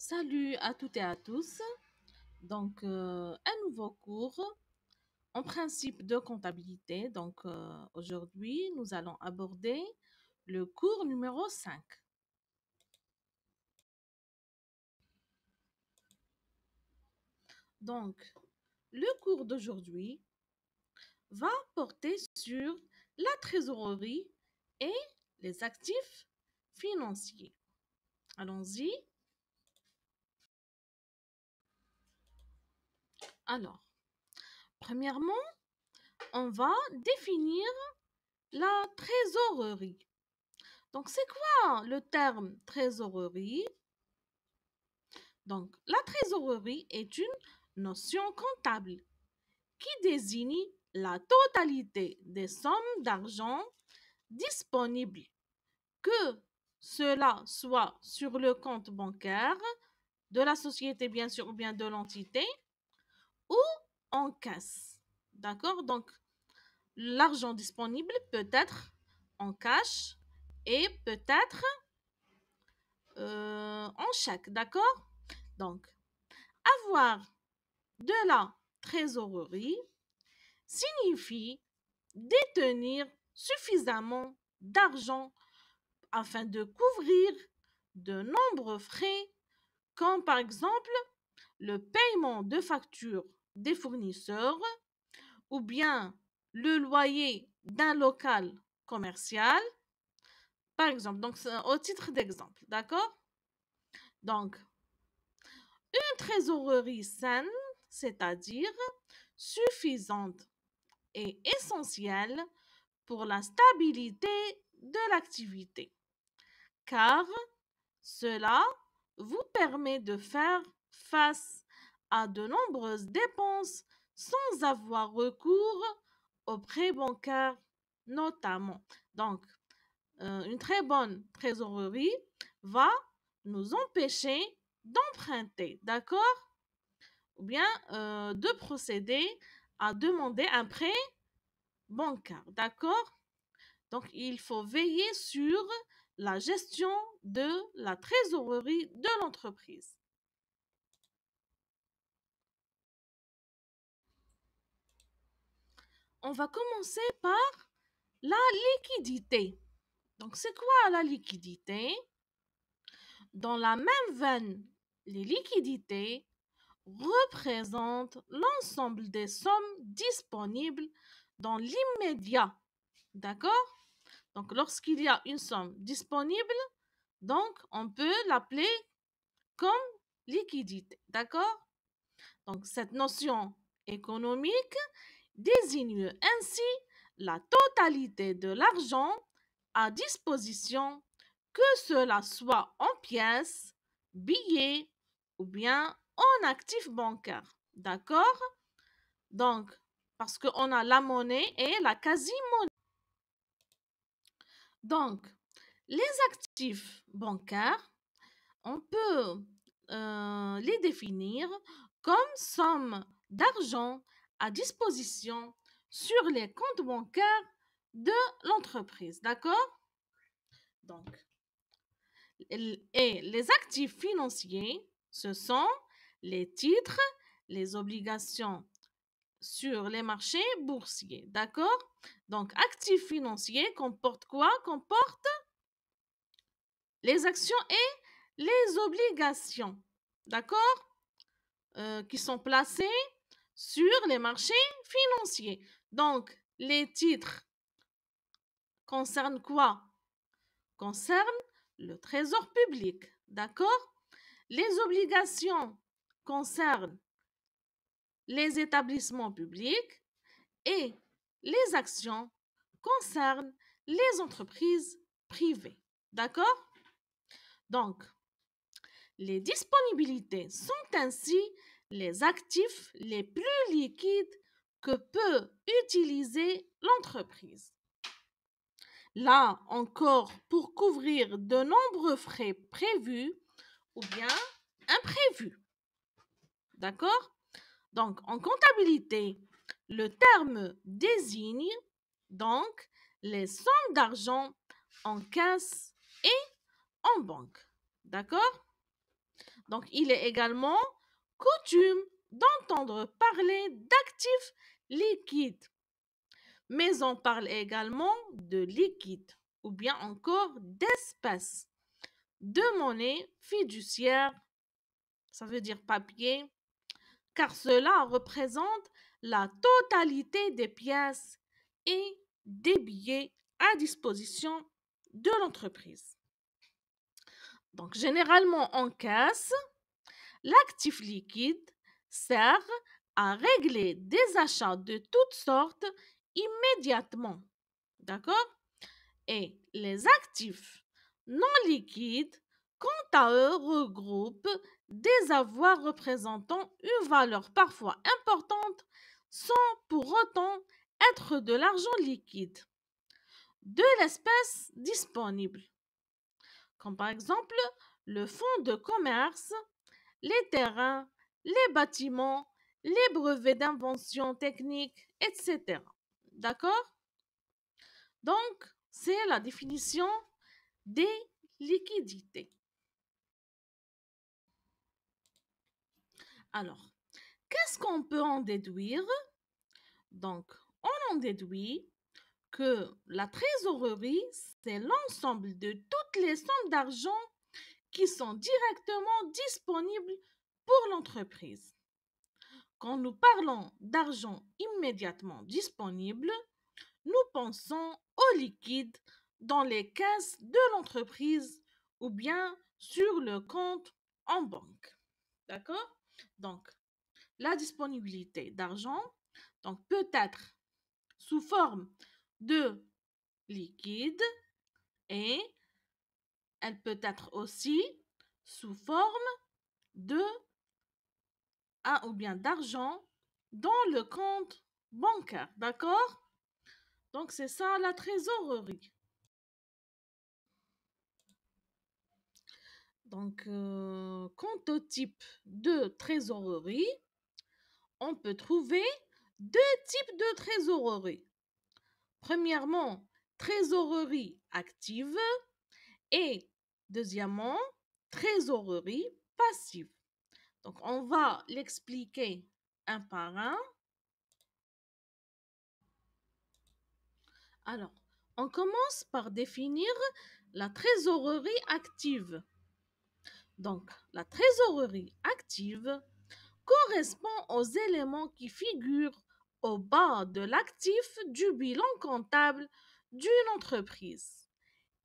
Salut à toutes et à tous. Un nouveau cours en principe de comptabilité. Aujourd'hui, nous allons aborder le cours numéro 5. Donc, le cours d'aujourd'hui va porter sur la trésorerie et les actifs financiers. Allons-y. Alors, premièrement, on va définir la trésorerie. Donc, c'est quoi le terme trésorerie? Donc, la trésorerie est une notion comptable qui désigne la totalité des sommes d'argent disponibles, que cela soit sur le compte bancaire de la société, bien sûr, ou bien de l'entité, ou en caisse. D'accord? Donc, l'argent disponible peut être en cash et peut être en chèque. D'accord? Donc, avoir de la trésorerie signifie détenir suffisamment d'argent afin de couvrir de nombreux frais, comme par exemple le paiement de factures des fournisseurs ou bien le loyer d'un local commercial, par exemple. Donc, c'est au titre d'exemple, d'accord? Donc, une trésorerie saine, c'est-à-dire suffisante et essentielle pour la stabilité de l'activité, car cela vous permet de faire face à de nombreuses dépenses sans avoir recours aux prêts bancaires notamment. Donc, une très bonne trésorerie va nous empêcher d'emprunter, d'accord? Ou bien de procéder à demander un prêt bancaire, d'accord? Donc, il faut veiller sur la gestion de la trésorerie de l'entreprise. On va commencer par la liquidité. Donc, c'est quoi la liquidité? Dans la même veine, les liquidités représentent l'ensemble des sommes disponibles dans l'immédiat. D'accord? Donc, lorsqu'il y a une somme disponible, donc on peut l'appeler comme liquidité. D'accord? Donc, cette notion économique désigne ainsi la totalité de l'argent à disposition, que cela soit en pièces, billets ou bien en actifs bancaires. D'accord? Donc, parce qu'on a la monnaie et la quasi-monnaie. Donc, les actifs bancaires, on peut les définir comme somme d'argent à disposition sur les comptes bancaires de l'entreprise. D'accord? Donc, et les actifs financiers, ce sont les titres, les obligations sur les marchés boursiers. D'accord? Donc, actifs financiers comportent quoi? Comportent les actions et les obligations. D'accord? Qui sont placés sur les marchés financiers. Donc, les titres concernent quoi? Concernent le trésor public. D'accord? Les obligations concernent les établissements publics et les actions concernent les entreprises privées. D'accord? Donc, les disponibilités sont ainsi les actifs les plus liquides que peut utiliser l'entreprise. Là encore, pour couvrir de nombreux frais prévus ou bien imprévus. D'accord? Donc, en comptabilité, le terme désigne donc les sommes d'argent en caisse et en banque. D'accord? Donc, il est également coutume d'entendre parler d'actifs liquides. Mais on parle également de liquide ou bien encore d'espèces, de monnaie fiduciaire, ça veut dire papier, car cela représente la totalité des pièces et des billets à disposition de l'entreprise. Donc, généralement en caisse, l'actif liquide sert à régler des achats de toutes sortes immédiatement. D'accord? Et les actifs non liquides, quant à eux, regroupent des avoirs représentant une valeur parfois importante sans pour autant être de l'argent liquide, de l'espèce disponible, comme par exemple le fonds de commerce, les terrains, les bâtiments, les brevets d'invention technique, etc. D'accord? Donc, c'est la définition des liquidités. Alors, qu'est-ce qu'on peut en déduire? Donc, on en déduit que la trésorerie, c'est l'ensemble de toutes les sommes d'argent qui sont directement disponibles pour l'entreprise. Quand nous parlons d'argent immédiatement disponible, nous pensons au liquide dans les caisses de l'entreprise ou bien sur le compte en banque. D'accord? Donc, la disponibilité d'argent donc, peut être sous forme de liquide et elle peut être aussi sous forme de ou bien d'argent dans le compte bancaire. D'accord? Donc, c'est ça la trésorerie. Donc, quant au type de trésorerie, on peut trouver deux types de trésorerie. Premièrement, trésorerie active et deuxièmement, trésorerie passive. Donc, on va l'expliquer un par un. Alors, on commence par définir la trésorerie active. Donc, la trésorerie active correspond aux éléments qui figurent au bas de l'actif du bilan comptable d'une entreprise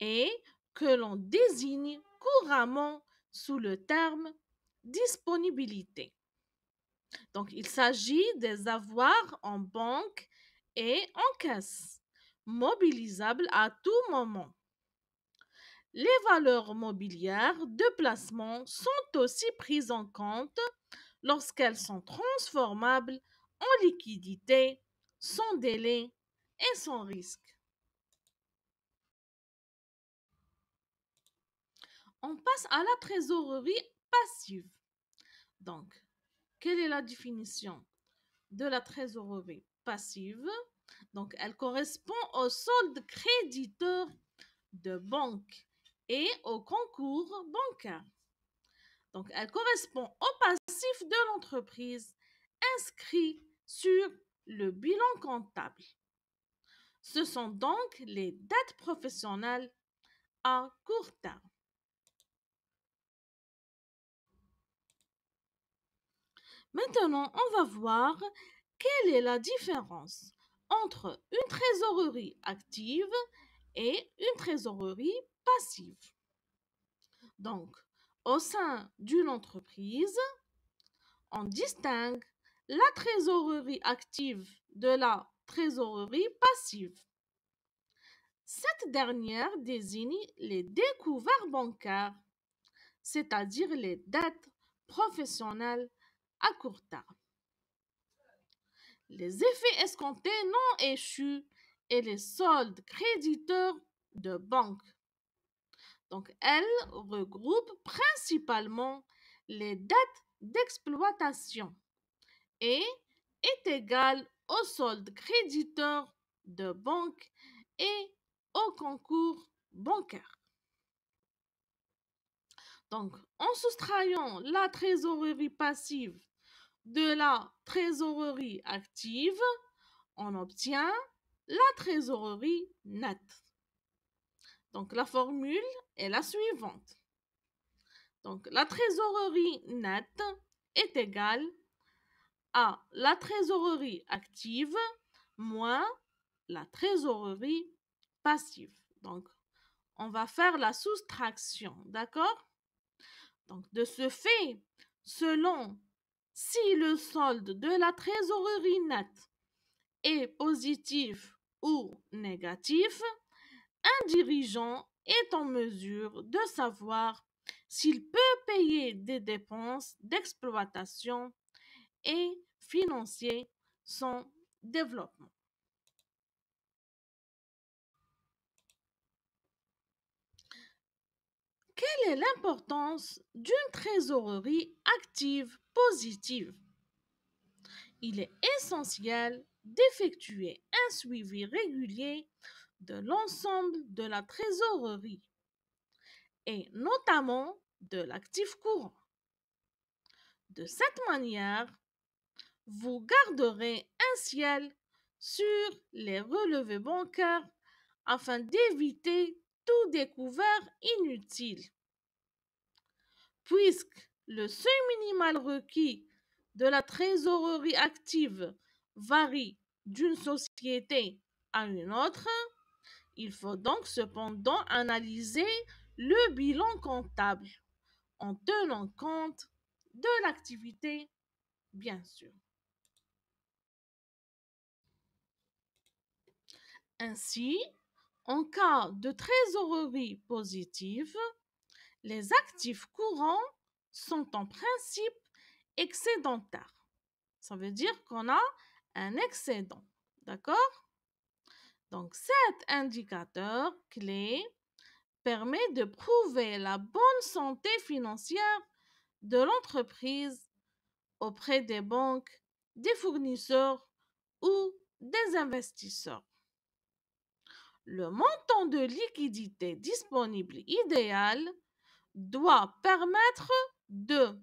et que l'on désigne couramment sous le terme disponibilité. Donc, il s'agit des avoirs en banque et en caisse, mobilisables à tout moment. Les valeurs mobilières de placement sont aussi prises en compte lorsqu'elles sont transformables en liquidité, sans délai et sans risque. On passe à la trésorerie passive. Donc, quelle est la définition de la trésorerie passive? Donc, elle correspond au solde créditeur de banque et au concours bancaire. Donc, elle correspond au passif de l'entreprise inscrit sur le bilan comptable. Ce sont donc les dettes professionnelles à court terme. Maintenant, on va voir quelle est la différence entre une trésorerie active et une trésorerie passive. Donc, au sein d'une entreprise, on distingue la trésorerie active de la trésorerie passive. Cette dernière désigne les découvertes bancaires, c'est-à-dire les dettes professionnelles à court terme. Les effets escomptés non échus et les soldes créditeurs de banque. Donc, elle regroupe principalement les dettes d'exploitation et est égale aux soldes créditeurs de banque et au concours bancaire. Donc, en soustrayant la trésorerie passive de la trésorerie active, on obtient la trésorerie nette. Donc, la formule est la suivante. Donc, la trésorerie nette est égale à la trésorerie active moins la trésorerie passive. Donc, on va faire la soustraction, d'accord? Donc, de ce fait, selon si le solde de la trésorerie nette est positif ou négatif, un dirigeant est en mesure de savoir s'il peut payer des dépenses d'exploitation et financer son développement. Quelle est l'importance d'une trésorerie active positive? Il est essentiel d'effectuer un suivi régulier de l'ensemble de la trésorerie et notamment de l'actif courant. De cette manière, vous garderez un ciel sur les relevés bancaires afin d'éviter tout découvert inutile. Puisque le seuil minimal requis de la trésorerie active varie d'une société à une autre, il faut donc cependant analyser le bilan comptable en tenant compte de l'activité, bien sûr. Ainsi, en cas de trésorerie positive, les actifs courants sont en principe excédentaires. Ça veut dire qu'on a un excédent. D'accord? Donc cet indicateur clé permet de prouver la bonne santé financière de l'entreprise auprès des banques, des fournisseurs ou des investisseurs. Le montant de liquidité disponible idéal doit permettre de,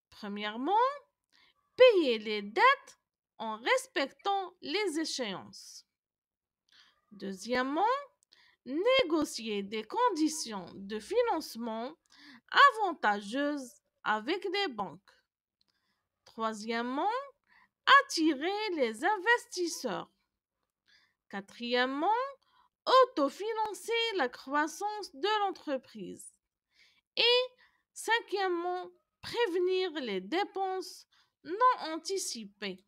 premièrement, payer les dettes en respectant les échéances. Deuxièmement, négocier des conditions de financement avantageuses avec les banques. Troisièmement, attirer les investisseurs. Quatrièmement, autofinancer la croissance de l'entreprise. Et cinquièmement, prévenir les dépenses non anticipées.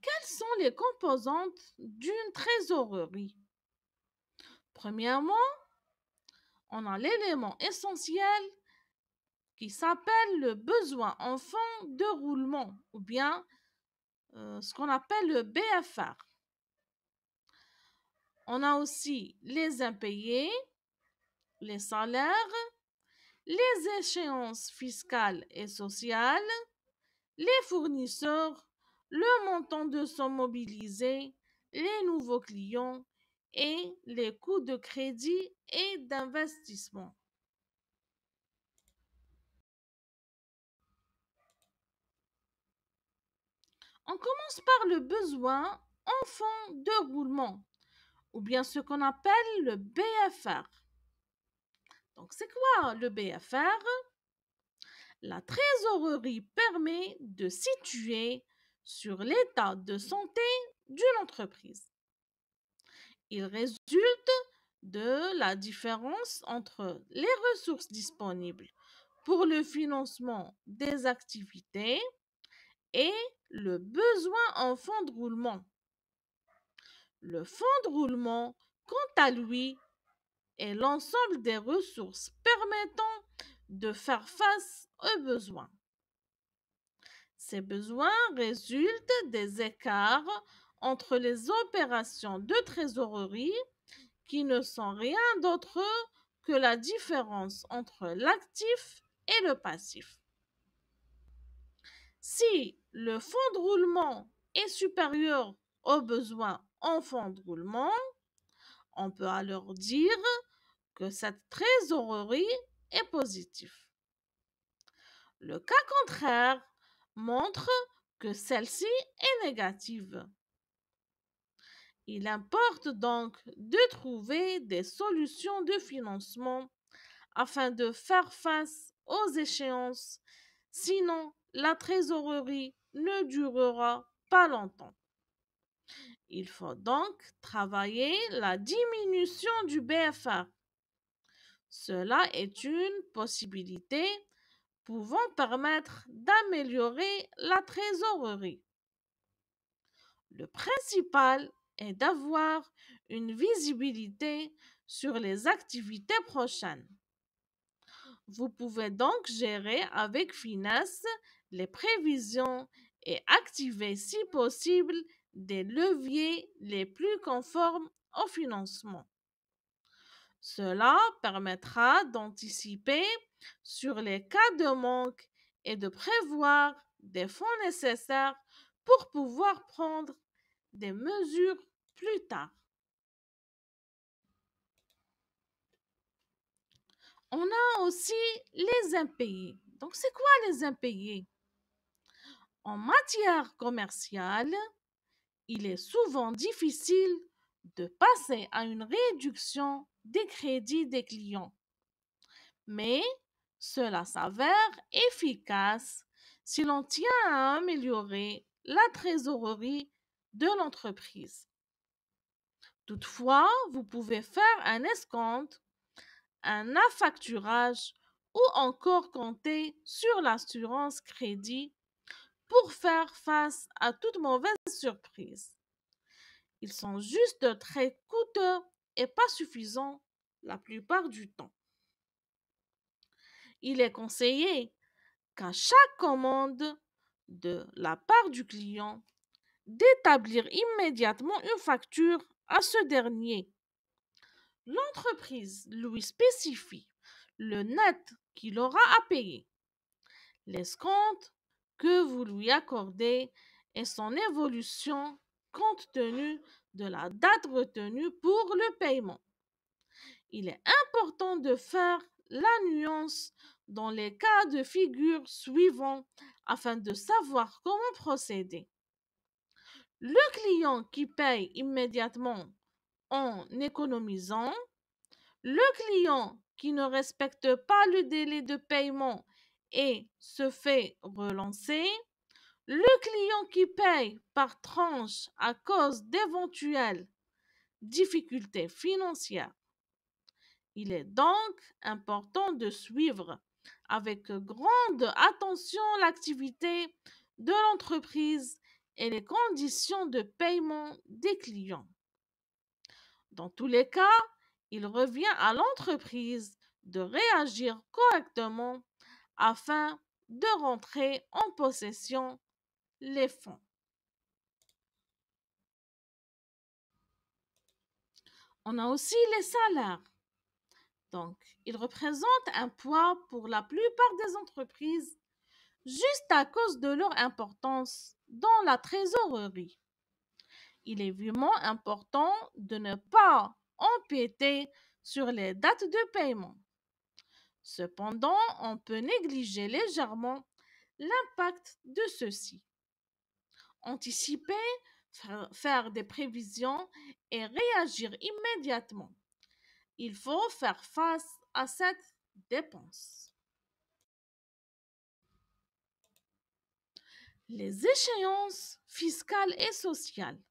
Quelles sont les composantes d'une trésorerie? Premièrement, on a l'élément essentiel qui s'appelle le besoin en fonds de roulement ou bien ce qu'on appelle le BFR. On a aussi les impayés, les salaires, les échéances fiscales et sociales, les fournisseurs, le montant de sommes mobilisées, les nouveaux clients et les coûts de crédit et d'investissement. On commence par le besoin en fonds de roulement, ou bien ce qu'on appelle le BFR. Donc, c'est quoi le BFR? La trésorerie permet de situer sur l'état de santé d'une entreprise. Il résulte de la différence entre les ressources disponibles pour le financement des activités et le besoin en fonds de roulement. Le fonds de roulement, quant à lui, est l'ensemble des ressources permettant de faire face aux besoins. Ces besoins résultent des écarts entre les opérations de trésorerie qui ne sont rien d'autre que la différence entre l'actif et le passif. Si le fonds de roulement est supérieur aux besoins en fonds de roulement, On peut alors dire que cette trésorerie est positive. Le cas contraire montre que celle-ci est négative. Il importe donc de trouver des solutions de financement afin de faire face aux échéances, sinon la trésorerie ne durera pas longtemps. Il faut donc travailler la diminution du BFR. Cela est une possibilité pouvant permettre d'améliorer la trésorerie. Le principal est d'avoir une visibilité sur les activités prochaines. Vous pouvez donc gérer avec finesse les prévisions et activer si possible des leviers les plus conformes au financement. Cela permettra d'anticiper sur les cas de manque et de prévoir des fonds nécessaires pour pouvoir prendre des mesures plus tard. On a aussi les impayés. Donc, c'est quoi les impayés? En matière commerciale, il est souvent difficile de passer à une réduction des crédits des clients. Mais cela s'avère efficace si l'on tient à améliorer la trésorerie de l'entreprise. Toutefois, vous pouvez faire un escompte, un affacturage ou encore compter sur l'assurance crédit pour faire face à toute mauvaise surprise. Ils sont juste très coûteux et pas suffisants la plupart du temps. Il est conseillé qu'à chaque commande de la part du client, d'établir immédiatement une facture à ce dernier. L'entreprise lui spécifie le net qu'il aura à payer, l'escompte que vous lui accordez et son évolution compte tenu de la date retenue pour le paiement. Il est important de faire la nuance dans les cas de figure suivants afin de savoir comment procéder. Le client qui paye immédiatement en économisant, le client qui ne respecte pas le délai de paiement et se fait relancer, le client qui paye par tranche à cause d'éventuelles difficultés financières. Il est donc important de suivre avec grande attention l'activité de l'entreprise et les conditions de paiement des clients. Dans tous les cas, il revient à l'entreprise de réagir correctement afin de rentrer en possession les fonds. On a aussi les salaires. Donc, ils représentent un poids pour la plupart des entreprises juste à cause de leur importance dans la trésorerie. Il est vraiment important de ne pas empiéter sur les dates de paiement. Cependant, on peut négliger légèrement l'impact de ceci. Anticiper, faire des prévisions et réagir immédiatement. Il faut faire face à cette dépense. Les échéances fiscales et sociales.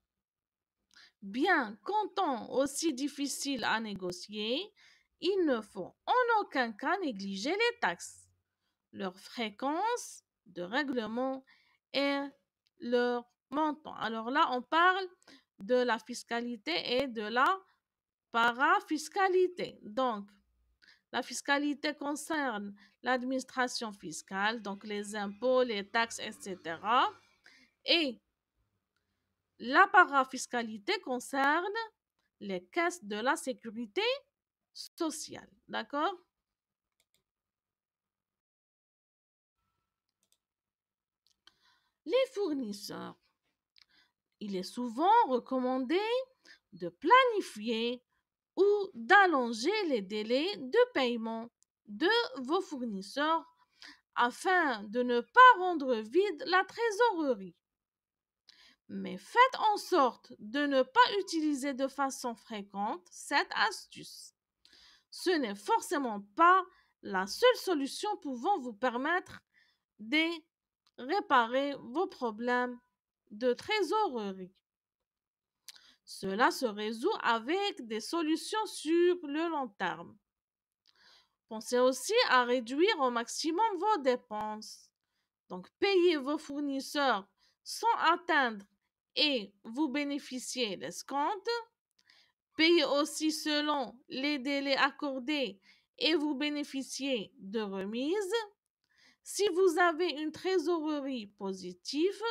Bien qu'étant aussi difficiles à négocier, il ne faut en aucun cas négliger les taxes, leur fréquence de règlement et leur montant. Alors là, on parle de la fiscalité et de la parafiscalité. Donc, la fiscalité concerne l'administration fiscale, donc les impôts, les taxes, etc. Et la parafiscalité concerne les caisses de la sécurité sociale. D'accord? Les fournisseurs. Il est souvent recommandé de planifier d'allonger les délais de paiement de vos fournisseurs afin de ne pas rendre vide la trésorerie. Mais faites en sorte de ne pas utiliser de façon fréquente cette astuce. Ce n'est forcément pas la seule solution pouvant vous permettre de réparer vos problèmes de trésorerie. Cela se résout avec des solutions sur le long terme. Pensez aussi à réduire au maximum vos dépenses. Donc, payez vos fournisseurs sans atteindre et vous bénéficiez d'escomptes. Payez aussi selon les délais accordés et vous bénéficiez de remises. Si vous avez une trésorerie positive,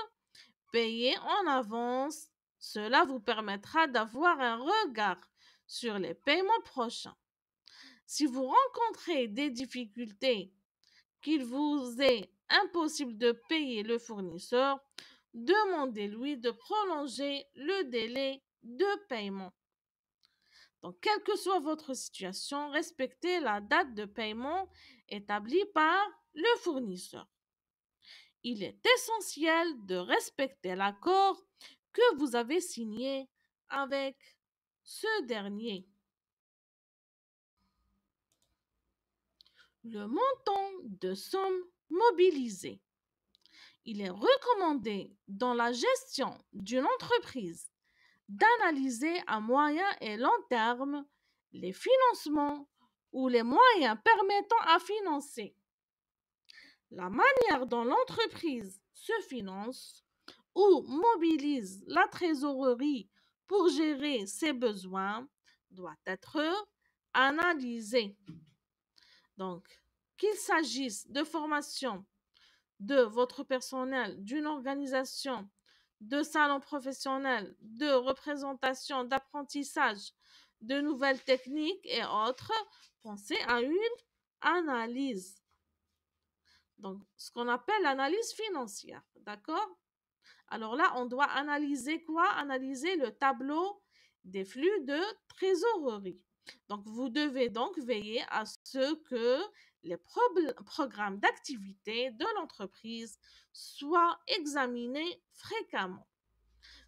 payez en avance. Cela vous permettra d'avoir un regard sur les paiements prochains. Si vous rencontrez des difficultés, qu'il vous est impossible de payer le fournisseur, demandez-lui de prolonger le délai de paiement. Donc, quelle que soit votre situation, respectez la date de paiement établie par le fournisseur. Il est essentiel de respecter l'accord que vous avez signé avec ce dernier. Le montant de somme mobilisée. Il est recommandé dans la gestion d'une entreprise d'analyser à moyen et long terme les financements ou les moyens permettant à financer. La manière dont l'entreprise se finance ou mobilise la trésorerie pour gérer ses besoins doit être analysée. Donc, qu'il s'agisse de formation de votre personnel, d'une organisation, de salons professionnels, de représentation, d'apprentissage, de nouvelles techniques et autres, pensez à une analyse. Donc, ce qu'on appelle l'analyse financière, d'accord? Alors là, on doit analyser quoi? Analyser le tableau des flux de trésorerie. Donc, vous devez donc veiller à ce que les programmes d'activité de l'entreprise soient examinés fréquemment.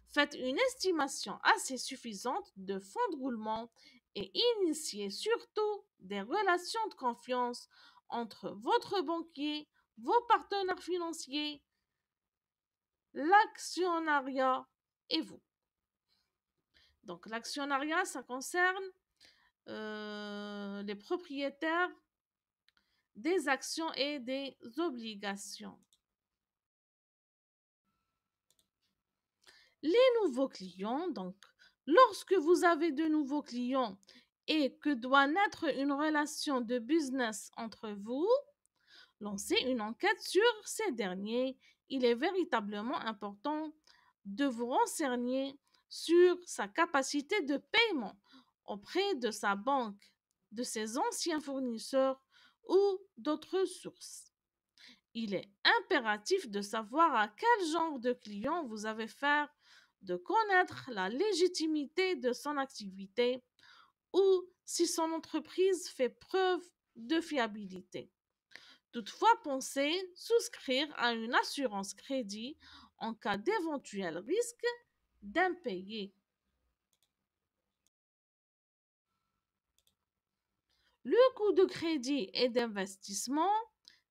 Faites une estimation assez suffisante de fonds de roulement et initiez surtout des relations de confiance entre votre banquier, vos partenaires financiers, l'actionnariat et vous. Donc l'actionnariat, ça concerne les propriétaires des actions et des obligations. Les nouveaux clients, donc lorsque vous avez de nouveaux clients et que doit naître une relation de business entre vous, lancez une enquête sur ces derniers. Il est véritablement important de vous renseigner sur sa capacité de paiement auprès de sa banque, de ses anciens fournisseurs ou d'autres sources. Il est impératif de savoir à quel genre de client vous avez affaire, de connaître la légitimité de son activité ou si son entreprise fait preuve de fiabilité. Toutefois, pensez souscrire à une assurance crédit en cas d'éventuel risque d'impayé. Le coût de crédit et d'investissement,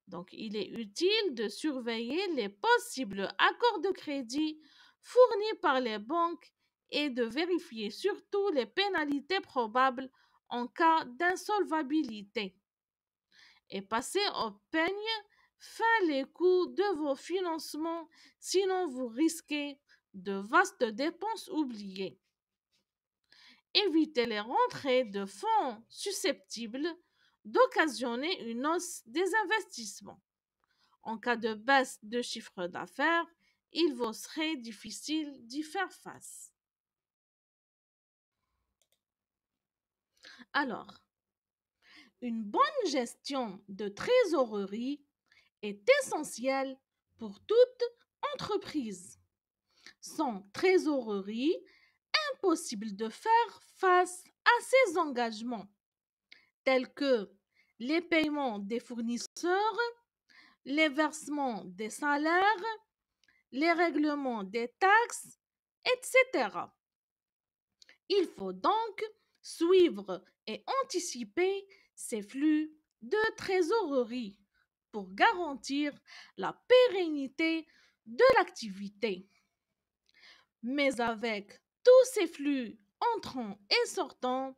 donc il est utile de surveiller les possibles accords de crédit fournis par les banques et de vérifier surtout les pénalités probables en cas d'insolvabilité. Et passez au peigne fin les coûts de vos financements, sinon vous risquez de vastes dépenses oubliées. Évitez les rentrées de fonds susceptibles d'occasionner une hausse des investissements. En cas de baisse de chiffre d'affaires, il vous serait difficile d'y faire face. Alors, une bonne gestion de trésorerie est essentielle pour toute entreprise. Sans trésorerie, impossible de faire face à ses engagements, tels que les paiements des fournisseurs, les versements des salaires, les règlements des taxes, etc. Il faut donc suivre et anticiper ces flux de trésorerie pour garantir la pérennité de l'activité. Mais avec tous ces flux entrants et sortants,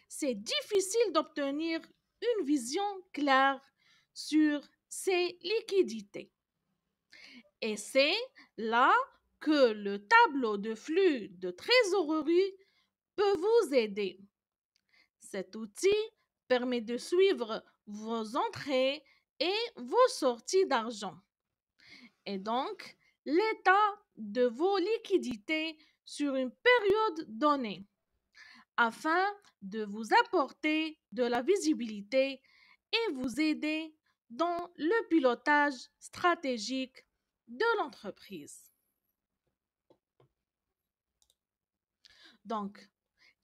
c'est difficile d'obtenir une vision claire sur ces liquidités. Et c'est là que le tableau de flux de trésorerie peut vous aider. Cet outil permet de suivre vos entrées et vos sorties d'argent et donc l'état de vos liquidités sur une période donnée afin de vous apporter de la visibilité et vous aider dans le pilotage stratégique de l'entreprise. Donc,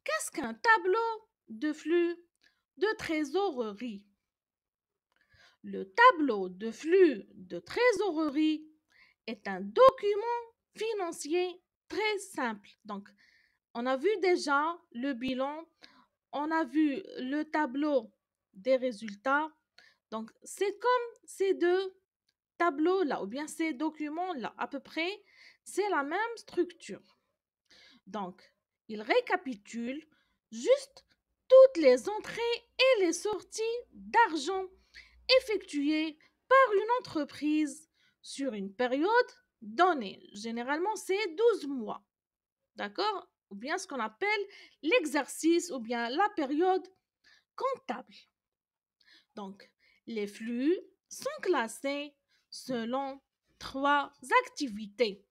qu'est-ce qu'un tableau de flux de trésorerie? Le tableau de flux de trésorerie est un document financier très simple. Donc, on a vu déjà le bilan, on a vu le tableau des résultats. Donc, c'est comme ces deux tableaux-là, ou bien ces documents-là, à peu près, c'est la même structure. Donc, il récapitule juste toutes les entrées et les sorties d'argent effectuées par une entreprise sur une période donnée. Généralement, c'est 12 mois. D'accord? Ou bien ce qu'on appelle l'exercice ou bien la période comptable. Donc, les flux sont classés selon 3 activités.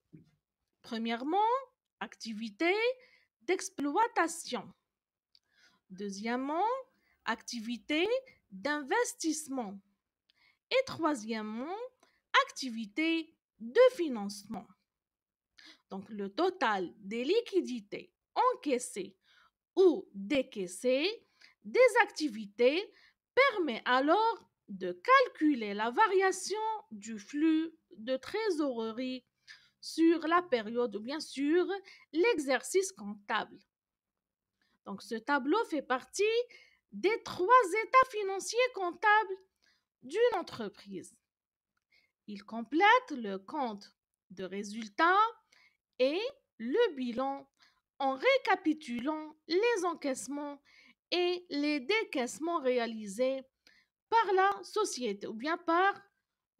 Premièrement, activité d'exploitation. Deuxièmement, activité d'investissement. Et troisièmement, activité de financement. Donc, le total des liquidités encaissées ou décaissées des activités permet alors de calculer la variation du flux de trésorerie sur la période ou bien sur l'exercice comptable. Donc, ce tableau fait partie des 3 états financiers comptables d'une entreprise. Il complète le compte de résultats et le bilan en récapitulant les encaissements et les décaissements réalisés par la société ou bien par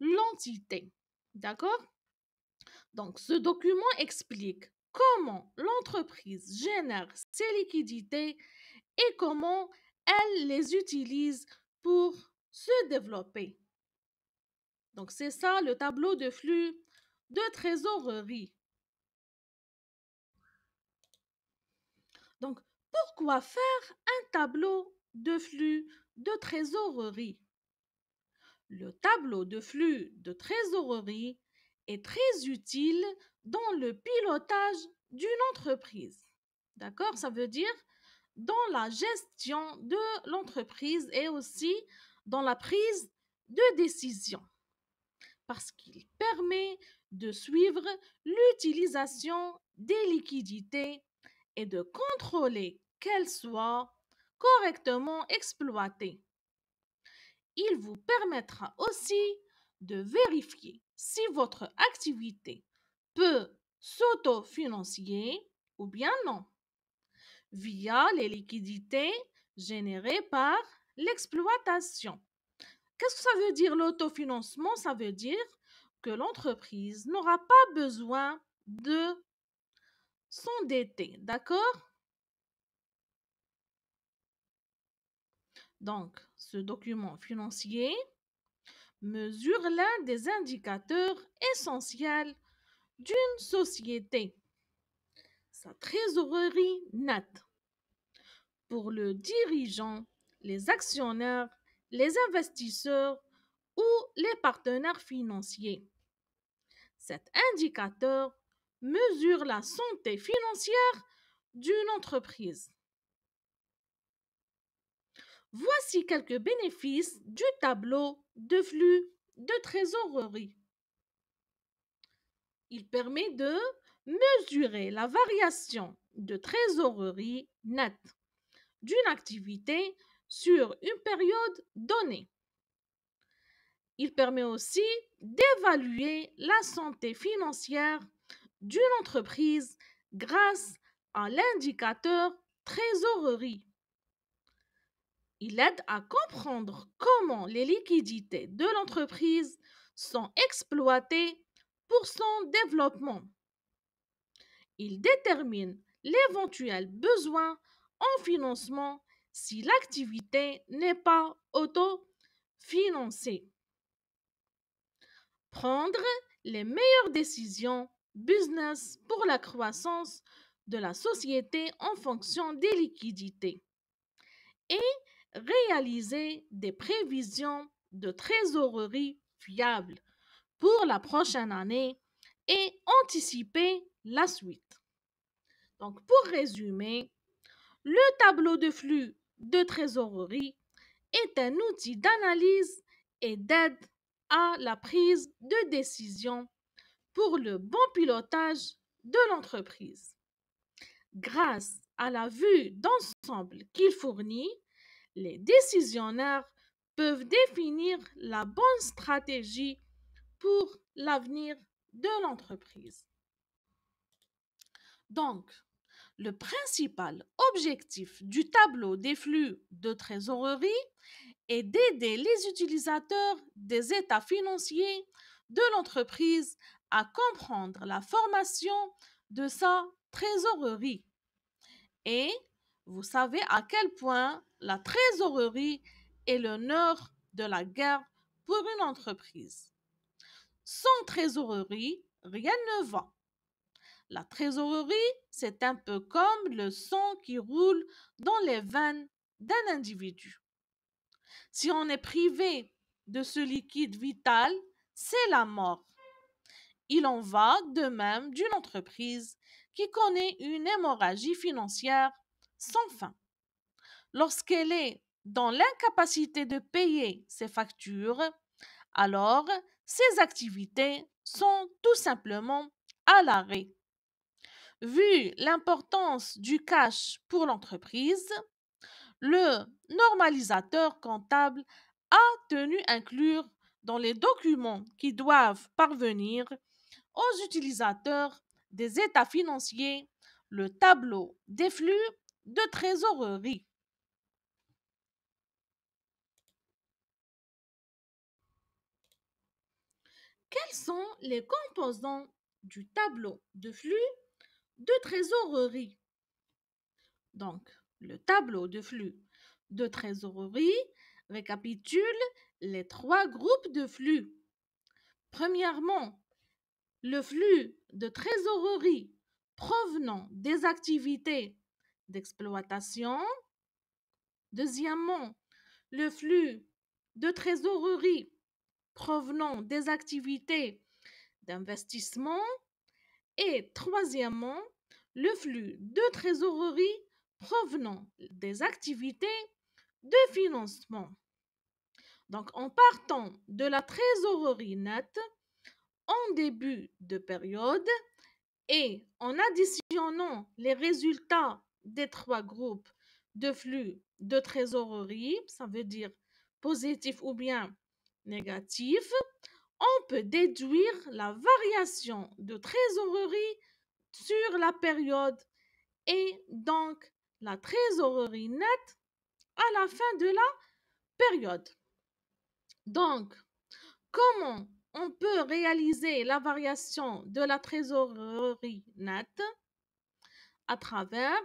l'entité. D'accord? Donc, ce document explique comment l'entreprise génère ses liquidités et comment elle les utilise pour se développer. Donc, c'est ça le tableau de flux de trésorerie. Donc, pourquoi faire un tableau de flux de trésorerie? Le tableau de flux de trésorerie est très utile dans le pilotage d'une entreprise. D'accord? Ça veut dire dans la gestion de l'entreprise et aussi dans la prise de décision. Parce qu'il permet de suivre l'utilisation des liquidités et de contrôler qu'elles soient correctement exploitées. Il vous permettra aussi de vérifier si votre activité peut s'autofinancer ou bien non, via les liquidités générées par l'exploitation. Qu'est-ce que ça veut dire l'autofinancement? Ça veut dire que l'entreprise n'aura pas besoin de s'endetter, d'accord? Donc, ce document financier mesure l'un des indicateurs essentiels d'une société, sa trésorerie nette. Pour le dirigeant, les actionnaires, les investisseurs ou les partenaires financiers. Cet indicateur mesure la santé financière d'une entreprise. Voici quelques bénéfices du tableau de flux de trésorerie. Il permet de mesurer la variation de trésorerie nette d'une activité sur une période donnée. Il permet aussi d'évaluer la santé financière d'une entreprise grâce à l'indicateur trésorerie. Il aide à comprendre comment les liquidités de l'entreprise sont exploitées pour son développement. Il détermine l'éventuel besoin en financement si l'activité n'est pas autofinancée. Prendre les meilleures décisions business pour la croissance de la société en fonction des liquidités et réaliser des prévisions de trésorerie fiables pour la prochaine année et anticiper la suite. Donc, pour résumer, le tableau de flux de trésorerie est un outil d'analyse et d'aide à la prise de décision pour le bon pilotage de l'entreprise. Grâce à la vue d'ensemble qu'il fournit, les décisionnaires peuvent définir la bonne stratégie pour l'avenir de l'entreprise. Donc, le principal objectif du tableau des flux de trésorerie est d'aider les utilisateurs des états financiers de l'entreprise à comprendre la formation de sa trésorerie. Et vous savez à quel point la trésorerie est le nerf de la guerre pour une entreprise. Sans trésorerie, rien ne va. La trésorerie, c'est un peu comme le sang qui roule dans les veines d'un individu. Si on est privé de ce liquide vital, c'est la mort. Il en va de même d'une entreprise qui connaît une hémorragie financière sans fin. Lorsqu'elle est dans l'incapacité de payer ses factures, alors ses activités sont tout simplement à l'arrêt. Vu l'importance du cash pour l'entreprise, le normalisateur comptable a tenu inclure dans les documents qui doivent parvenir aux utilisateurs des états financiers le tableau des flux de trésorerie. Quels sont les composants du tableau de flux de trésorerie? Donc, le tableau de flux de trésorerie récapitule les trois groupes de flux. Premièrement, le flux de trésorerie provenant des activités d'exploitation. Deuxièmement, le flux de trésorerie provenant des activités d'investissement. Et troisièmement, le flux de trésorerie provenant des activités de financement. Donc, en partant de la trésorerie nette en début de période et en additionnant les résultats des trois groupes de flux de trésorerie, ça veut dire positif ou bien négatif, on peut déduire la variation de trésorerie sur la période et donc la trésorerie nette à la fin de la période. Donc, comment on peut réaliser la variation de la trésorerie nette? À travers,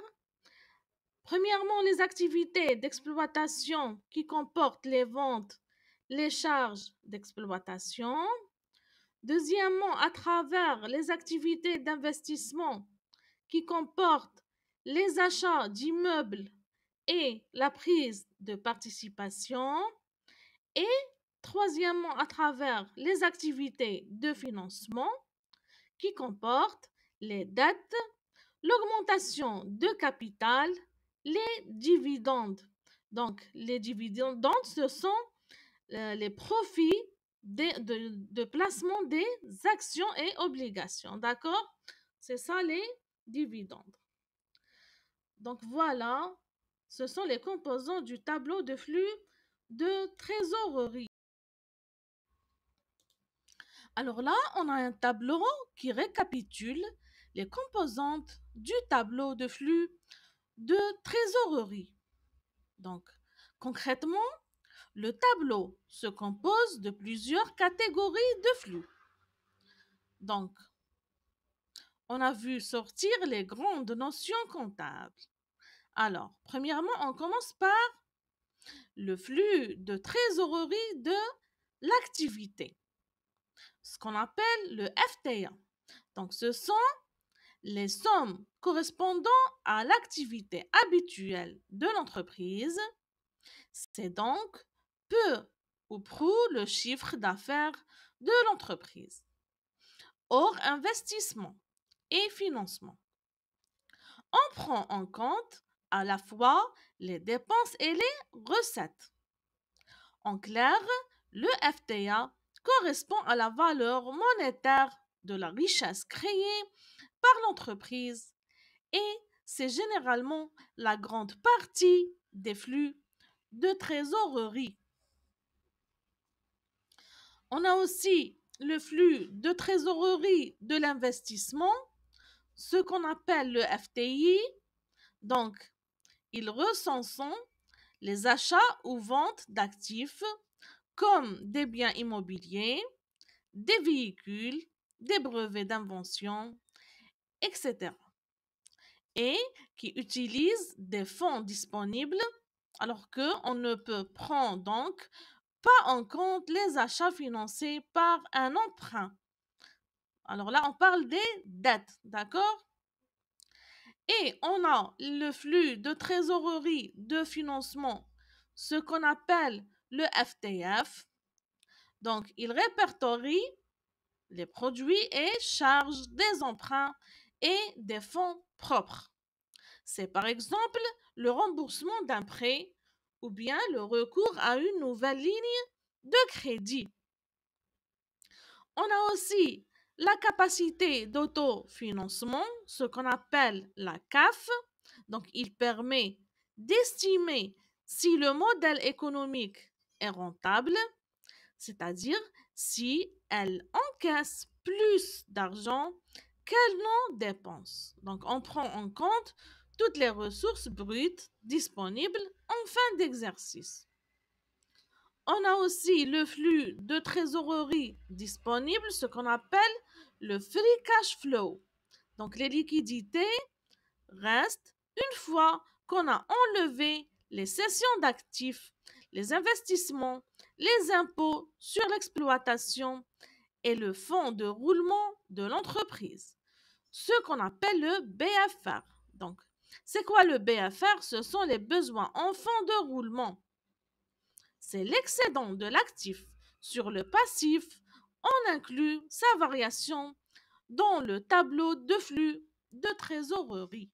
premièrement, les activités d'exploitation qui comportent les ventes, les charges d'exploitation. Deuxièmement, à travers les activités d'investissement qui comportent les achats d'immeubles et la prise de participation. Et troisièmement, à travers les activités de financement qui comportent les dettes, l'augmentation de capital, les dividendes Donc, les dividendes, ce sont les profits de placement des actions et obligations. D'accord? C'est ça les dividendes. Donc voilà, ce sont les composants du tableau de flux de trésorerie. Alors là, on a un tableau qui récapitule les composantes du tableau de flux de trésorerie. Donc, concrètement, le tableau se compose de plusieurs catégories de flux. Donc, on a vu sortir les grandes notions comptables. Alors, premièrement, on commence par le flux de trésorerie de l'activité, ce qu'on appelle le FTA. Donc, ce sont les sommes correspondant à l'activité habituelle de l'entreprise. C'est donc peu ou prou le chiffre d'affaires de l'entreprise, hors investissement et financement. On prend en compte à la fois les dépenses et les recettes. En clair, le FTA correspond à la valeur monétaire de la richesse créée par l'entreprise et c'est généralement la grande partie des flux de trésorerie. On a aussi le flux de trésorerie de l'investissement, ce qu'on appelle le FTI. Donc, il recense les achats ou ventes d'actifs comme des biens immobiliers, des véhicules, des brevets d'invention, etc. Et qui utilise des fonds disponibles alors qu'on ne peut prendre donc pas en compte les achats financés par un emprunt. Alors là, on parle des dettes, d'accord? Et on a le flux de trésorerie de financement, ce qu'on appelle le FTF. Donc, il répertorie les produits et charges des emprunts et des fonds propres. C'est par exemple le remboursement d'un prêt ou bien le recours à une nouvelle ligne de crédit. On a aussi la capacité d'autofinancement, ce qu'on appelle la CAF. Donc, il permet d'estimer si le modèle économique est rentable, c'est-à-dire si elle encaisse plus d'argent qu'elle n'en dépense. Donc, on prend en compte toutes les ressources brutes disponibles en fin d'exercice. On a aussi le flux de trésorerie disponible, ce qu'on appelle le free cash flow. Donc, les liquidités restent une fois qu'on a enlevé les cessions d'actifs, les investissements, les impôts sur l'exploitation et le fonds de roulement de l'entreprise, ce qu'on appelle le BFR. Donc, c'est quoi le BFR? Ce sont les besoins en fonds de roulement. C'est l'excédent de l'actif sur le passif. On inclut sa variation dans le tableau de flux de trésorerie.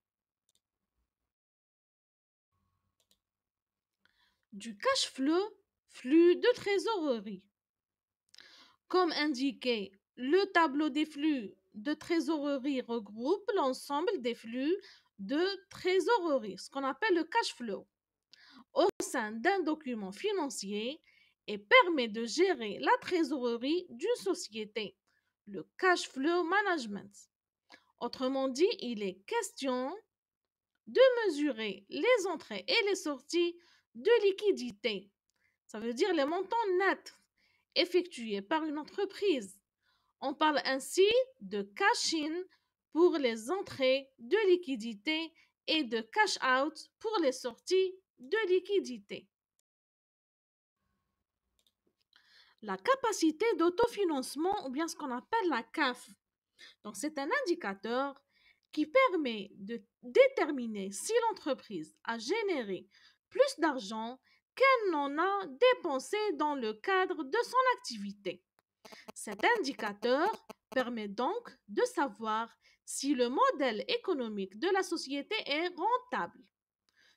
Du cash flow, flux de trésorerie. Comme indiqué, le tableau des flux de trésorerie regroupe l'ensemble des flux de trésorerie, ce qu'on appelle le cash flow, au sein d'un document financier et permet de gérer la trésorerie d'une société, le cash flow management. Autrement dit, il est question de mesurer les entrées et les sorties de liquidités. Ça veut dire les montants nets effectués par une entreprise. On parle ainsi de cash-in pour les entrées de liquidités et de cash-out pour les sorties de liquidités. La capacité d'autofinancement, ou bien ce qu'on appelle la CAF. Donc, c'est un indicateur qui permet de déterminer si l'entreprise a généré plus d'argent qu'elle n'en a dépensé dans le cadre de son activité. Cet indicateur permet donc de savoir si le modèle économique de la société est rentable.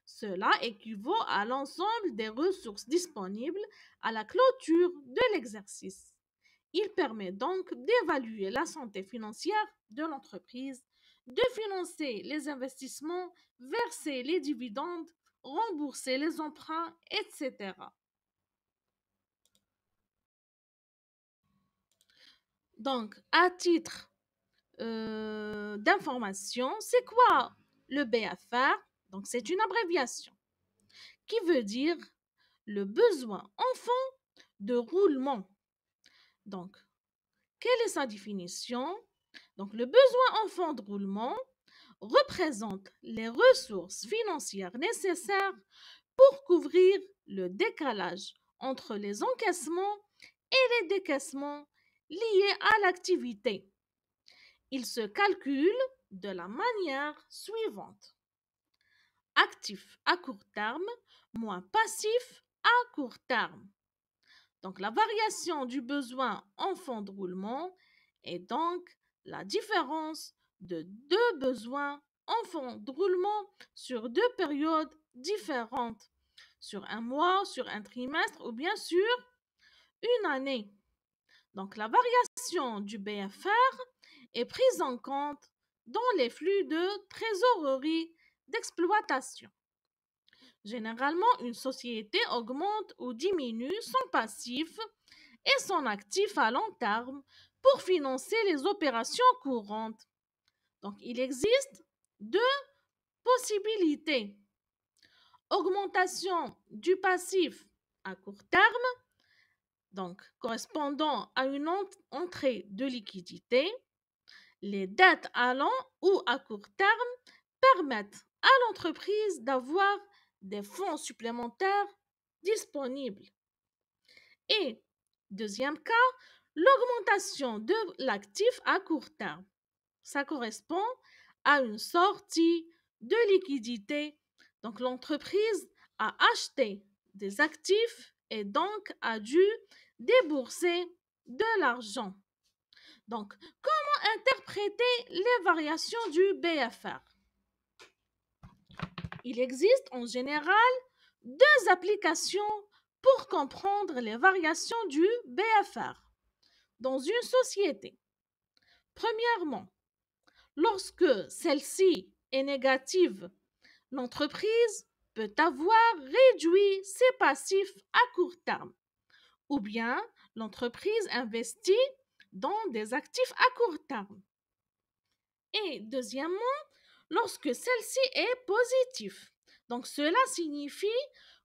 Cela équivaut à l'ensemble des ressources disponibles à la clôture de l'exercice. Il permet donc d'évaluer la santé financière de l'entreprise, de financer les investissements, verser les dividendes, rembourser les emprunts, etc. Donc, à titre d'information, c'est quoi le BFR? Donc, c'est une abréviation qui veut dire le besoin enfant de roulement. Donc, quelle est sa définition? Donc, le besoin enfant de roulement représente les ressources financières nécessaires pour couvrir le décalage entre les encaissements et les décaissements liés à l'activité. Il se calcule de la manière suivante. Actif à court terme moins passif à court terme. Donc la variation du besoin en fonds de roulement est donc la différence de deux besoins en fonds de roulement sur deux périodes différentes, sur un mois, sur un trimestre ou bien sur une année. Donc la variation du BFR est prise en compte dans les flux de trésorerie d'exploitation. Généralement, une société augmente ou diminue son passif et son actif à long terme pour financer les opérations courantes. Donc, il existe deux possibilités. Augmentation du passif à court terme, donc correspondant à une entrée de liquidité. Les dettes à long ou à court terme permettent à l'entreprise d'avoir des fonds supplémentaires disponibles. Et deuxième cas, l'augmentation de l'actif à court terme. Ça correspond à une sortie de liquidité. Donc l'entreprise a acheté des actifs et donc a dû débourser de l'argent. Donc, comment interpréter les variations du BFR? Il existe en général deux applications pour comprendre les variations du BFR dans une société. Premièrement, lorsque celle-ci est négative, l'entreprise peut avoir réduit ses passifs à court terme, ou bien l'entreprise investit dans des actifs à court terme. Et deuxièmement, lorsque celle-ci est positive. Donc cela signifie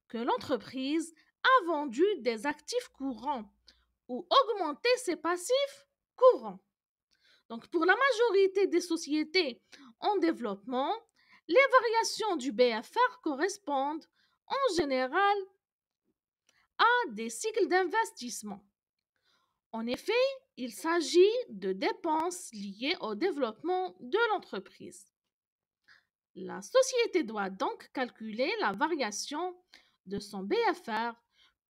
que l'entreprise a vendu des actifs courants ou augmenté ses passifs courants. Donc pour la majorité des sociétés en développement, les variations du BFR correspondent en général à des cycles d'investissement. En effet, il s'agit de dépenses liées au développement de l'entreprise. La société doit donc calculer la variation de son BFR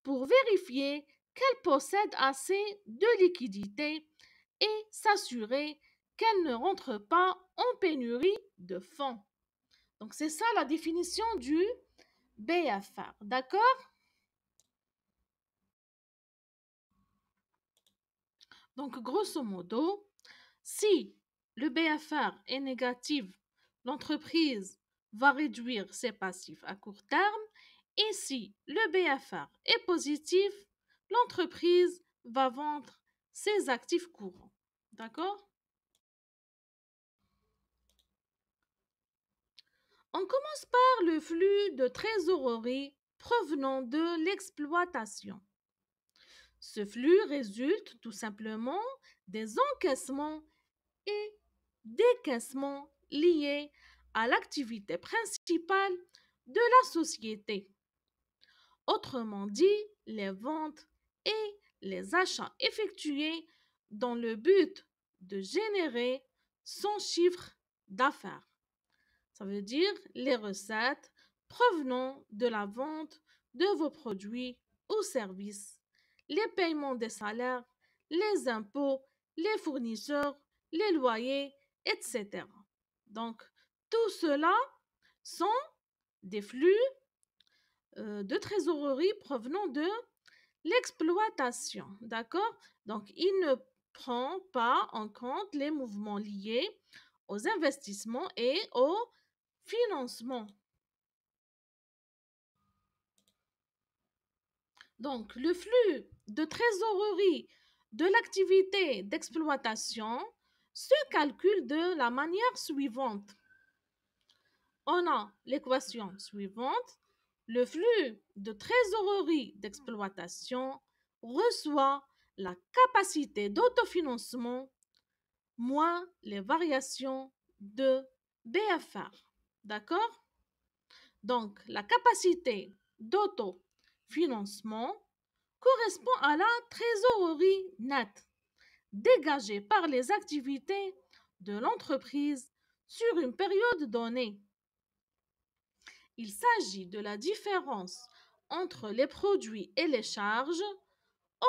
pour vérifier qu'elle possède assez de liquidités et s'assurer qu'elle ne rentre pas en pénurie de fonds. Donc c'est ça la définition du BFR, d'accord? Donc grosso modo, si le BFR est négatif, l'entreprise va réduire ses passifs à court terme et si le BFR est positif, l'entreprise va vendre ses actifs courants. D'accord? On commence par le flux de trésorerie provenant de l'exploitation. Ce flux résulte tout simplement des encaissements et décaissements liés à l'activité principale de la société. Autrement dit, les ventes et les achats effectués dans le but de générer son chiffre d'affaires. Ça veut dire les recettes provenant de la vente de vos produits ou services, les paiements des salaires, les impôts, les fournisseurs, les loyers, etc. Donc, tout cela sont des flux de trésorerie provenant de l'exploitation. D'accord? Donc, il ne prend pas en compte les mouvements liés aux investissements et au financement. Donc, le flux de trésorerie de l'activité d'exploitation se calcule de la manière suivante. On a l'équation suivante. Le flux de trésorerie d'exploitation reçoit la capacité d'autofinancement moins les variations de BFR. D'accord? Donc, la capacité d'autofinancement correspond à la trésorerie nette dégagée par les activités de l'entreprise sur une période donnée. Il s'agit de la différence entre les produits et les charges,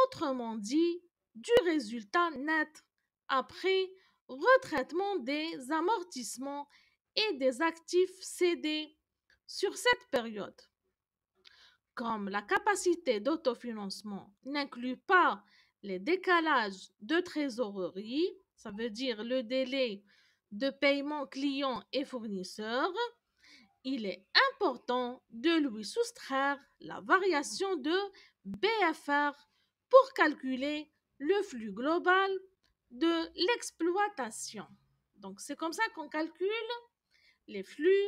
autrement dit, du résultat net après retraitement des amortissements et des actifs cédés sur cette période. Comme la capacité d'autofinancement n'inclut pas les décalages de trésorerie, ça veut dire le délai de paiement client et fournisseur, il est important de lui soustraire la variation de BFR pour calculer le flux global de l'exploitation. Donc, c'est comme ça qu'on calcule les flux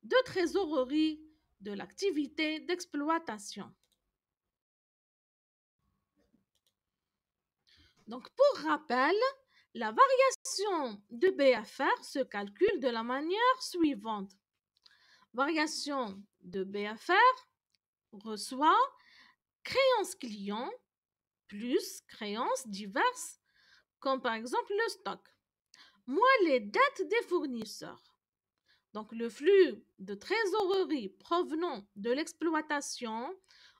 de trésorerie de l'activité d'exploitation. Donc, pour rappel, la variation de BFR se calcule de la manière suivante. Variation de BFR reçoit créances clients plus créances diverses, comme par exemple le stock, moins les dettes des fournisseurs. Donc, le flux de trésorerie provenant de l'exploitation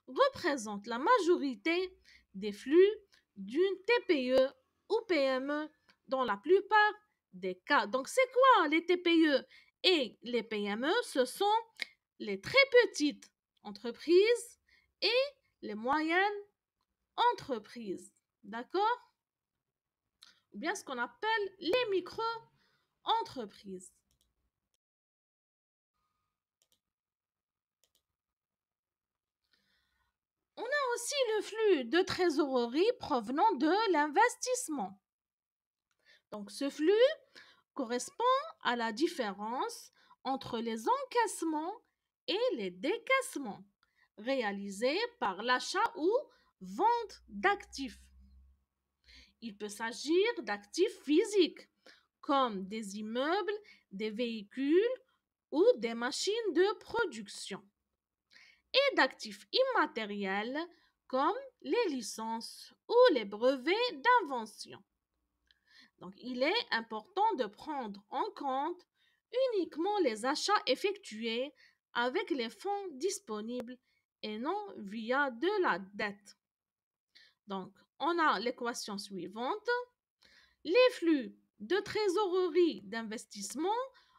représente la majorité des flux d'une TPE ou PME dans la plupart des cas. Donc, c'est quoi les TPE et les PME? Ce sont les très petites entreprises et les moyennes entreprises. D'accord? Ou bien ce qu'on appelle les micro-entreprises. On a aussi le flux de trésorerie provenant de l'investissement. Donc ce flux correspond à la différence entre les encaissements et les décaissements réalisés par l'achat ou vente d'actifs. Il peut s'agir d'actifs physiques comme des immeubles, des véhicules ou des machines de production et d'actifs immatériels comme les licences ou les brevets d'invention. Donc, il est important de prendre en compte uniquement les achats effectués avec les fonds disponibles et non via de la dette. Donc, on a l'équation suivante. Les flux de trésorerie d'investissement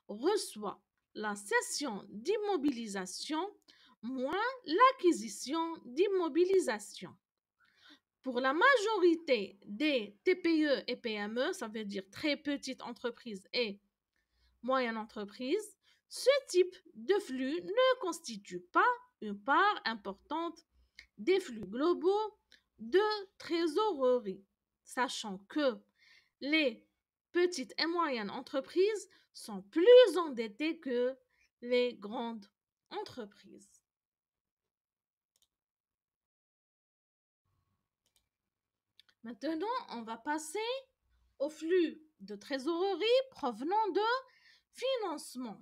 reçoivent la cession d'immobilisation moins l'acquisition d'immobilisation. Pour la majorité des TPE et PME, ça veut dire très petites entreprises et moyennes entreprises, ce type de flux ne constitue pas une part importante des flux globaux de trésorerie, sachant que les petites et moyennes entreprises sont plus endettées que les grandes entreprises. Maintenant, on va passer au flux de trésorerie provenant de financement.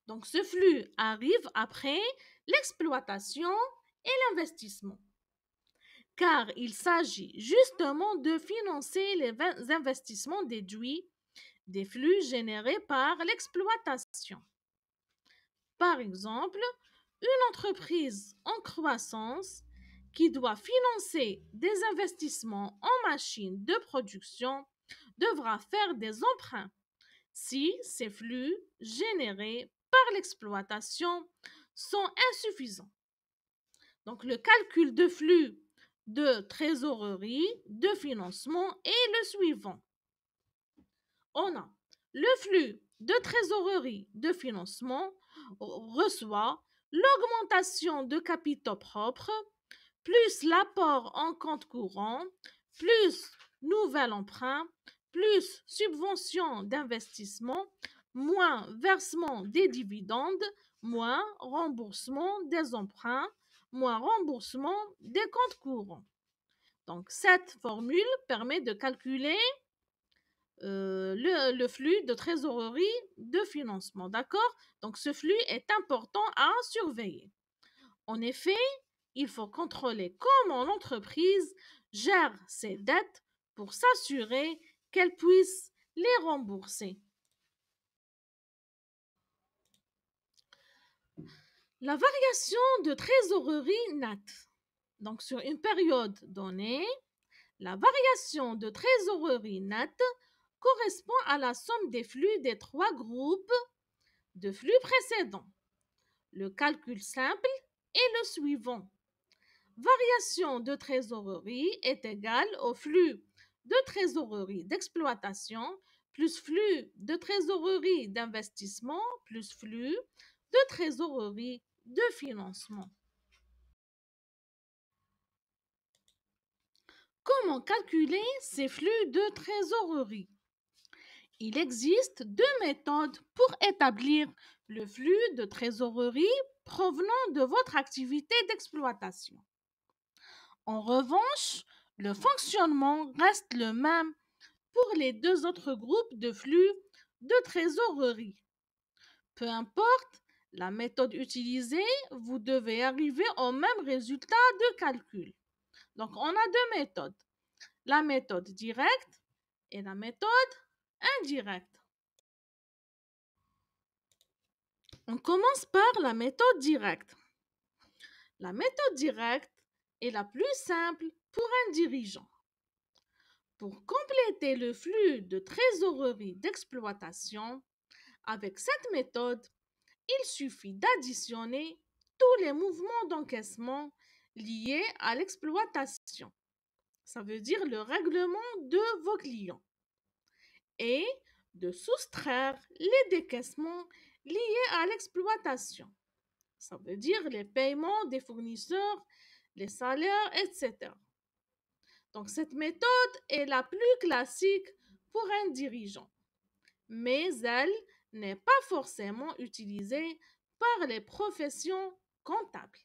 Donc, ce flux arrive après l'exploitation et l'investissement, car il s'agit justement de financer les investissements déduits des flux générés par l'exploitation. Par exemple, une entreprise en croissance qui doit financer des investissements en machines de production devra faire des emprunts si ces flux générés par l'exploitation sont insuffisants. Donc, le calcul de flux de trésorerie, de financement est le suivant. On a le flux de trésorerie de financement reçoit l'augmentation de capitaux propres plus l'apport en compte courant plus nouvel emprunt plus subvention d'investissement moins versement des dividendes moins remboursement des emprunts moins remboursement des comptes courants. Donc, cette formule permet de calculer le flux de trésorerie de financement. D'accord? Donc, ce flux est important à surveiller. En effet, il faut contrôler comment l'entreprise gère ses dettes pour s'assurer qu'elle puisse les rembourser. La variation de trésorerie nette. Donc, sur une période donnée, la variation de trésorerie nette correspond à la somme des flux des trois groupes de flux précédents. Le calcul simple est le suivant. Variation de trésorerie est égale au flux de trésorerie d'exploitation plus flux de trésorerie d'investissement plus flux de trésorerie de financement. Comment calculer ces flux de trésorerie? Il existe deux méthodes pour établir le flux de trésorerie provenant de votre activité d'exploitation. En revanche, le fonctionnement reste le même pour les deux autres groupes de flux de trésorerie. Peu importe la méthode utilisée, vous devez arriver au même résultat de calcul. Donc, on a deux méthodes, la méthode directe et la méthode indirecte. On commence par la méthode directe. La méthode directe est la plus simple pour un dirigeant. Pour compléter le flux de trésorerie d'exploitation, avec cette méthode, il suffit d'additionner tous les mouvements d'encaissement liés à l'exploitation. Ça veut dire le règlement de vos clients. Et de soustraire les décaissements liés à l'exploitation. Ça veut dire les paiements des fournisseurs, les salaires, etc. Donc, cette méthode est la plus classique pour un dirigeant, mais elle n'est pas forcément utilisée par les professions comptables.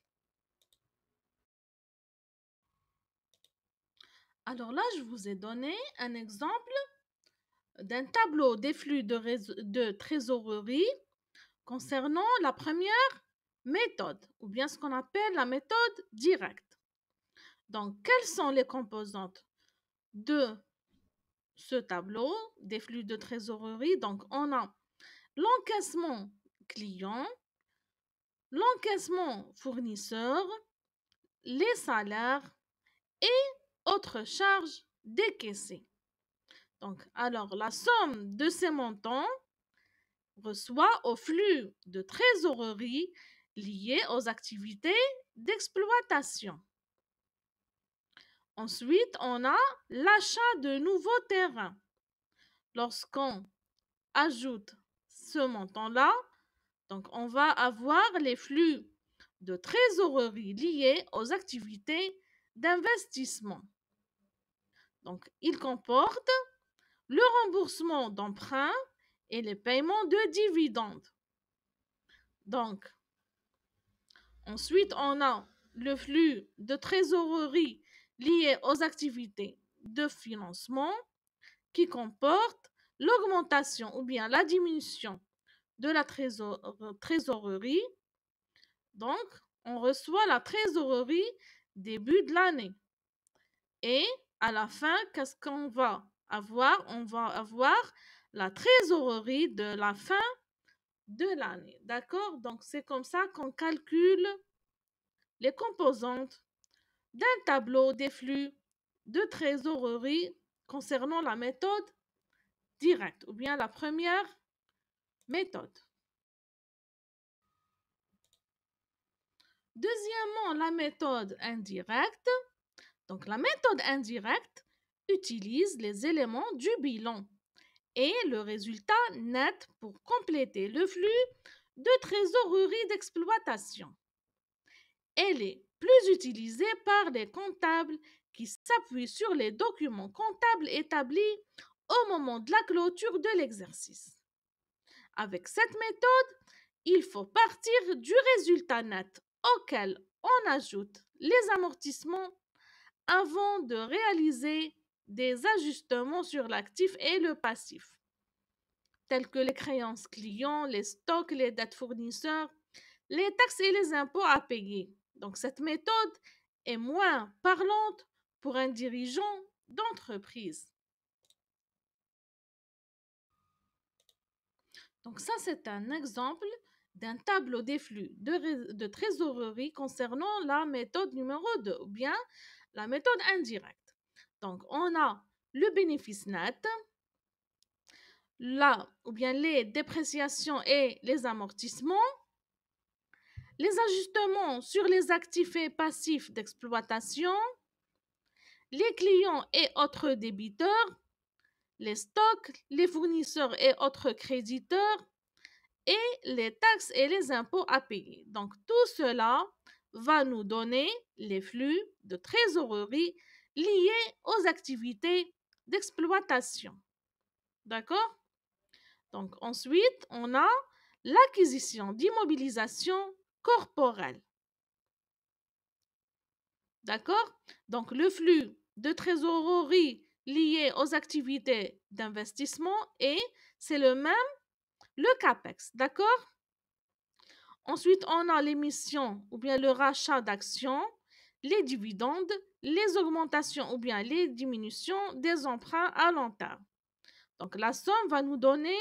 Alors là, je vous ai donné un exemple d'un tableau des flux de trésorerie concernant la première méthode, ou bien ce qu'on appelle la méthode directe. Donc, quelles sont les composantes de ce tableau des flux de trésorerie? Donc, on a l'encaissement client, l'encaissement fournisseur, les salaires et autres charges décaissées. Donc, alors, la somme de ces montants reçoit au flux de trésorerie lié aux activités d'exploitation. Ensuite, on a l'achat de nouveaux terrains. Lorsqu'on ajoute ce montant-là, donc on va avoir les flux de trésorerie liés aux activités d'investissement. Donc, ils comportent le remboursement d'emprunts et les paiements de dividendes. Donc, ensuite, on a le flux de trésorerie lié aux activités de financement qui comporte l'augmentation ou bien la diminution de la trésorerie. Donc, on reçoit la trésorerie début de l'année. Et à la fin, qu'est-ce qu'on va avoir? On va avoir la trésorerie de la fin de l'année. D'accord? Donc, c'est comme ça qu'on calcule les composantes d'un tableau des flux de trésorerie concernant la méthode directe ou bien la première méthode. Deuxièmement, la méthode indirecte. Donc, la méthode indirecte utilise les éléments du bilan et le résultat net pour compléter le flux de trésorerie d'exploitation. Elle est plus utilisée par les comptables qui s'appuient sur les documents comptables établis au moment de la clôture de l'exercice. Avec cette méthode, il faut partir du résultat net auquel on ajoute les amortissements avant de réaliser des ajustements sur l'actif et le passif, tels que les créances clients, les stocks, les dettes fournisseurs, les taxes et les impôts à payer. Donc cette méthode est moins parlante pour un dirigeant d'entreprise. Donc ça, c'est un exemple d'un tableau des flux de trésorerie concernant la méthode numéro 2 ou bien la méthode indirecte. Donc on a le bénéfice net, ou bien les dépréciations et les amortissements, les ajustements sur les actifs et passifs d'exploitation, les clients et autres débiteurs, les stocks, les fournisseurs et autres créditeurs, et les taxes et les impôts à payer. Donc, tout cela va nous donner les flux de trésorerie liés aux activités d'exploitation. D'accord? Donc, ensuite, on a l'acquisition d'immobilisation corporelle. D'accord? Donc, le flux de trésorerie lié aux activités d'investissement et c'est le même, le CAPEX. D'accord? Ensuite, on a l'émission ou bien le rachat d'actions, les dividendes, les augmentations ou bien les diminutions des emprunts à long terme. Donc, la somme va nous donner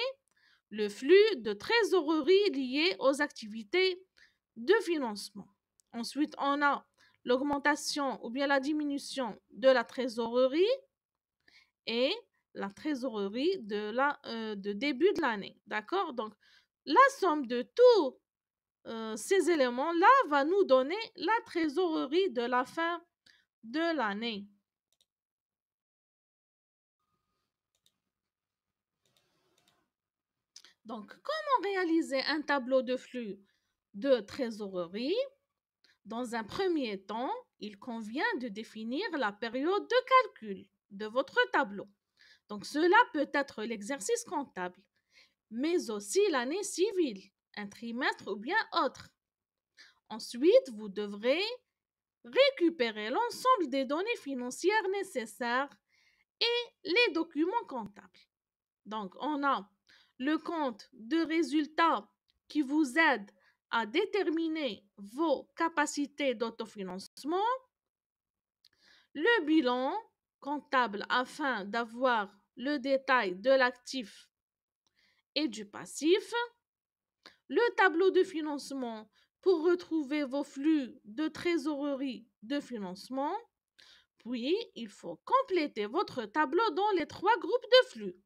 le flux de trésorerie lié aux activités de financement. Ensuite, on a l'augmentation ou bien la diminution de la trésorerie et la trésorerie de début de l'année. D'accord? Donc, la somme de tous ces éléments-là va nous donner la trésorerie de la fin de l'année. Donc, comment réaliser un tableau de flux de trésorerie? Dans un premier temps, il convient de définir la période de calcul de votre tableau. Donc, cela peut être l'exercice comptable, mais aussi l'année civile, un trimestre ou bien autre. Ensuite, vous devrez récupérer l'ensemble des données financières nécessaires et les documents comptables. Donc, on a le compte de résultats qui vous aide à déterminer vos capacités d'autofinancement, le bilan comptable afin d'avoir le détail de l'actif et du passif, le tableau de financement pour retrouver vos flux de trésorerie de financement, puis il faut compléter votre tableau dans les 3 groupes de flux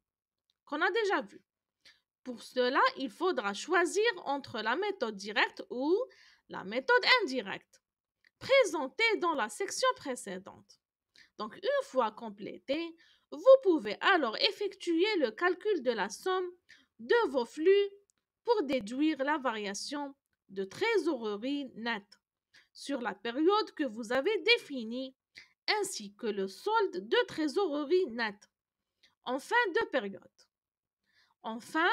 qu'on a déjà vus. Pour cela, il faudra choisir entre la méthode directe ou la méthode indirecte, présentée dans la section précédente. Donc, une fois complété, vous pouvez alors effectuer le calcul de la somme de vos flux pour déduire la variation de trésorerie nette sur la période que vous avez définie, ainsi que le solde de trésorerie nette en fin de période. Enfin,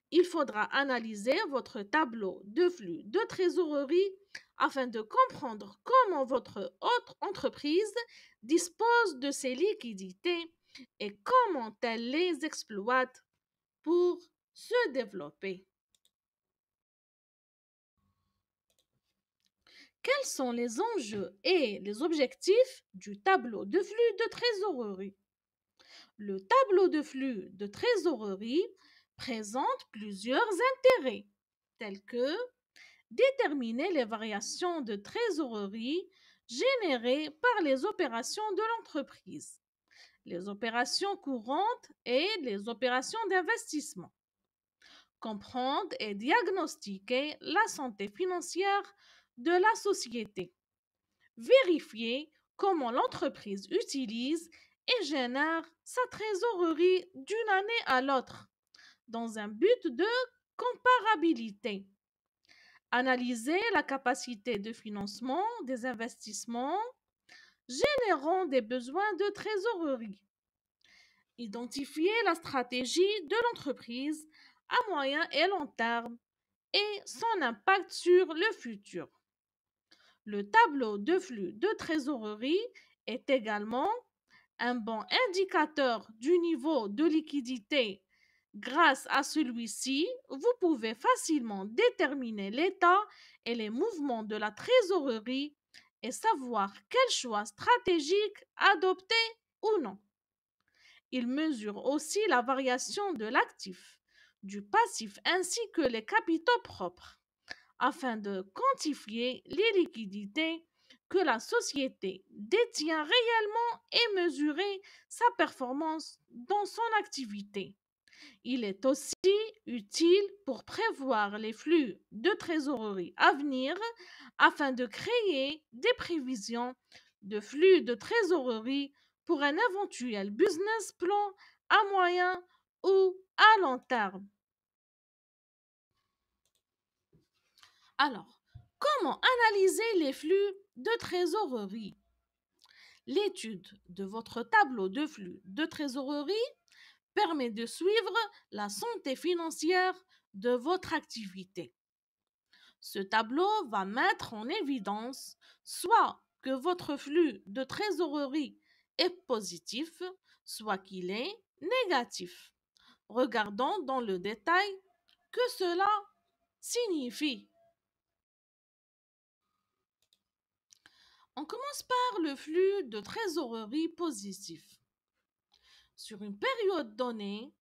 il faudra analyser votre tableau de flux de trésorerie afin de comprendre comment votre autre entreprise dispose de ces liquidités et comment elle les exploite pour se développer. Quels sont les enjeux et les objectifs du tableau de flux de trésorerie? Le tableau de flux de trésorerie présente plusieurs intérêts, tels que déterminer les variations de trésorerie générées par les opérations de l'entreprise, les opérations courantes et les opérations d'investissement. Comprendre et diagnostiquer la santé financière de la société. Vérifiez comment l'entreprise utilise et génère sa trésorerie d'une année à l'autre dans un but de comparabilité. Analysez la capacité de financement des investissements générant des besoins de trésorerie. Identifiez la stratégie de l'entreprise à moyen et long terme et son impact sur le futur. Le tableau de flux de trésorerie est également un bon indicateur du niveau de liquidité. Grâce à celui-ci, vous pouvez facilement déterminer l'état et les mouvements de la trésorerie et savoir quel choix stratégique adopter ou non. Il mesure aussi la variation de l'actif, du passif ainsi que les capitaux propres, afin de quantifier les liquidités que la société détient réellement et mesurer sa performance dans son activité. Il est aussi utile pour prévoir les flux de trésorerie à venir afin de créer des prévisions de flux de trésorerie pour un éventuel business plan à moyen ou à long terme. Alors, comment analyser les flux de trésorerie? L'étude de votre tableau de flux de trésorerie permet de suivre la santé financière de votre activité. Ce tableau va mettre en évidence soit que votre flux de trésorerie est positif, soit qu'il est négatif. Regardons dans le détail que cela signifie. On commence par le flux de trésorerie positif. Sur une période donnée,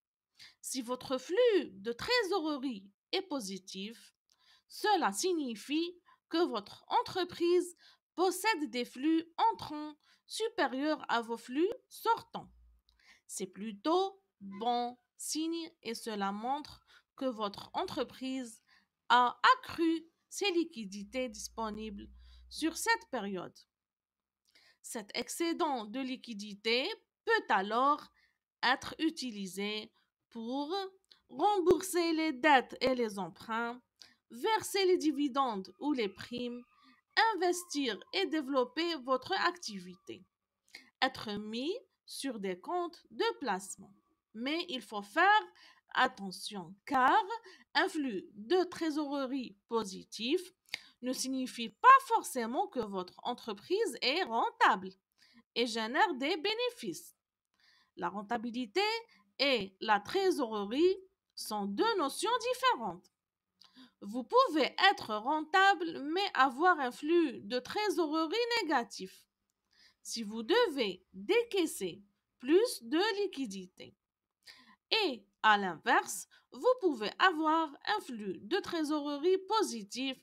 si votre flux de trésorerie est positif, cela signifie que votre entreprise possède des flux entrants supérieurs à vos flux sortants. C'est plutôt bon signe et cela montre que votre entreprise a accru ses liquidités disponibles sur cette période. Cet excédent de liquidité peut alors être utilisé pour rembourser les dettes et les emprunts, verser les dividendes ou les primes, investir et développer votre activité, être mis sur des comptes de placement. Mais il faut faire attention car un flux de trésorerie positif ne signifie pas forcément que votre entreprise est rentable et génère des bénéfices. La rentabilité et la trésorerie sont deux notions différentes. Vous pouvez être rentable mais avoir un flux de trésorerie négatif si vous devez décaisser plus de liquidités. Et à l'inverse, vous pouvez avoir un flux de trésorerie positif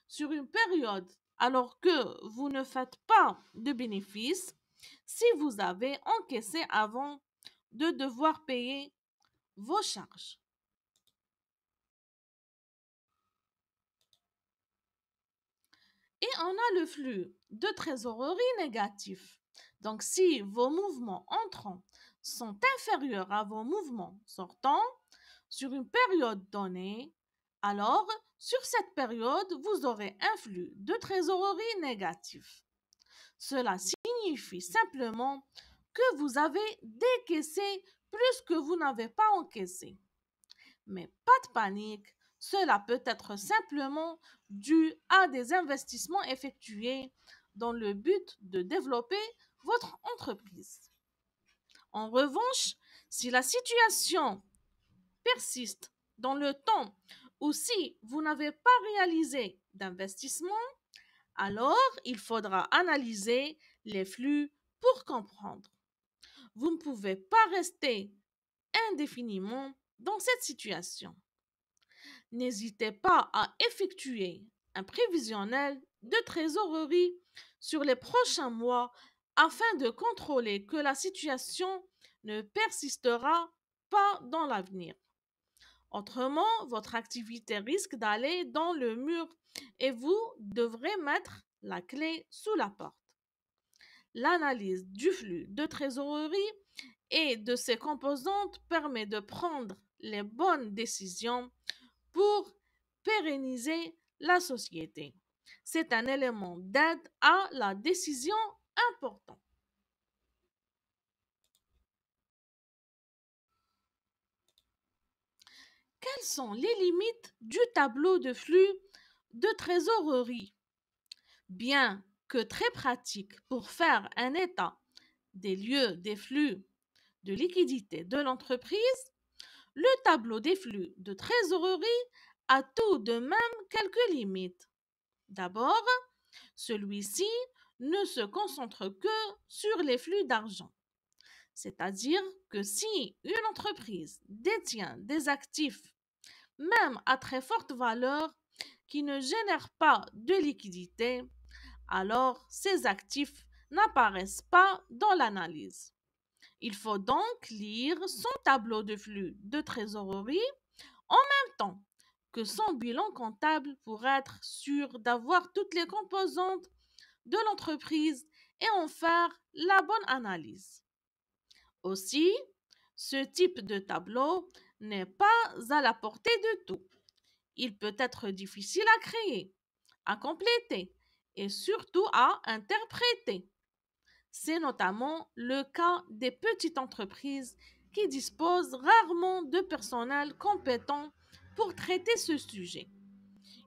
sur une période alors que vous ne faites pas de bénéfices si vous avez encaissé avant de devoir payer vos charges. Et on a le flux de trésorerie négatif. Donc, si vos mouvements entrants sont inférieurs à vos mouvements sortants sur une période donnée, alors sur cette période, vous aurez un flux de trésorerie négatif. Cela signifie simplement que vous avez décaissé plus que vous n'avez pas encaissé. Mais pas de panique, cela peut être simplement dû à des investissements effectués dans le but de développer votre entreprise. En revanche, si la situation persiste dans le temps ou si vous n'avez pas réalisé d'investissement, alors il faudra analyser les flux pour comprendre. Vous ne pouvez pas rester indéfiniment dans cette situation. N'hésitez pas à effectuer un prévisionnel de trésorerie sur les prochains mois afin de contrôler que la situation ne persistera pas dans l'avenir. Autrement, votre activité risque d'aller dans le mur et vous devrez mettre la clé sous la porte. L'analyse du flux de trésorerie et de ses composantes permet de prendre les bonnes décisions pour pérenniser la société. C'est un élément d'aide à la décision important. Quelles sont les limites du tableau de flux de trésorerie? Bien que très pratique pour faire un état des lieux des flux de liquidité de l'entreprise, le tableau des flux de trésorerie a tout de même quelques limites. D'abord, celui-ci ne se concentre que sur les flux d'argent. C'est-à-dire que si une entreprise détient des actifs, même à très forte valeur, qui ne génèrent pas de liquidité, alors ces actifs n'apparaissent pas dans l'analyse. Il faut donc lire son tableau de flux de trésorerie en même temps que son bilan comptable pour être sûr d'avoir toutes les composantes de l'entreprise et en faire la bonne analyse. Aussi, ce type de tableau n'est pas à la portée de tout. Il peut être difficile à créer, à compléter et surtout à interpréter. C'est notamment le cas des petites entreprises qui disposent rarement de personnel compétent pour traiter ce sujet.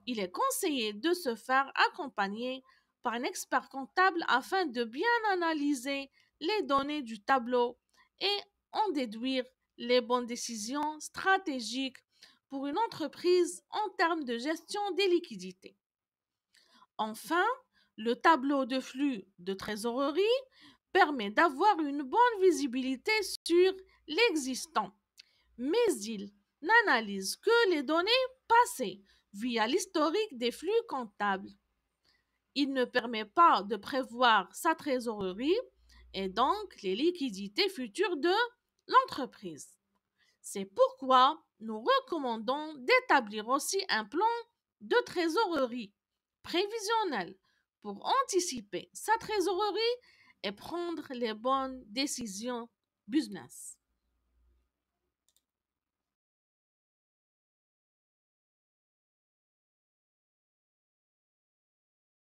Il est conseillé de se faire accompagner par un expert comptable afin de bien analyser les données du tableau et en déduire les bonnes décisions stratégiques pour une entreprise en termes de gestion des liquidités. Enfin, le tableau de flux de trésorerie permet d'avoir une bonne visibilité sur l'existant, mais il n'analyse que les données passées via l'historique des flux comptables. Il ne permet pas de prévoir sa trésorerie et donc les liquidités futures de l'entreprise. C'est pourquoi nous recommandons d'établir aussi un plan de trésorerie prévisionnel pour anticiper sa trésorerie et prendre les bonnes décisions business.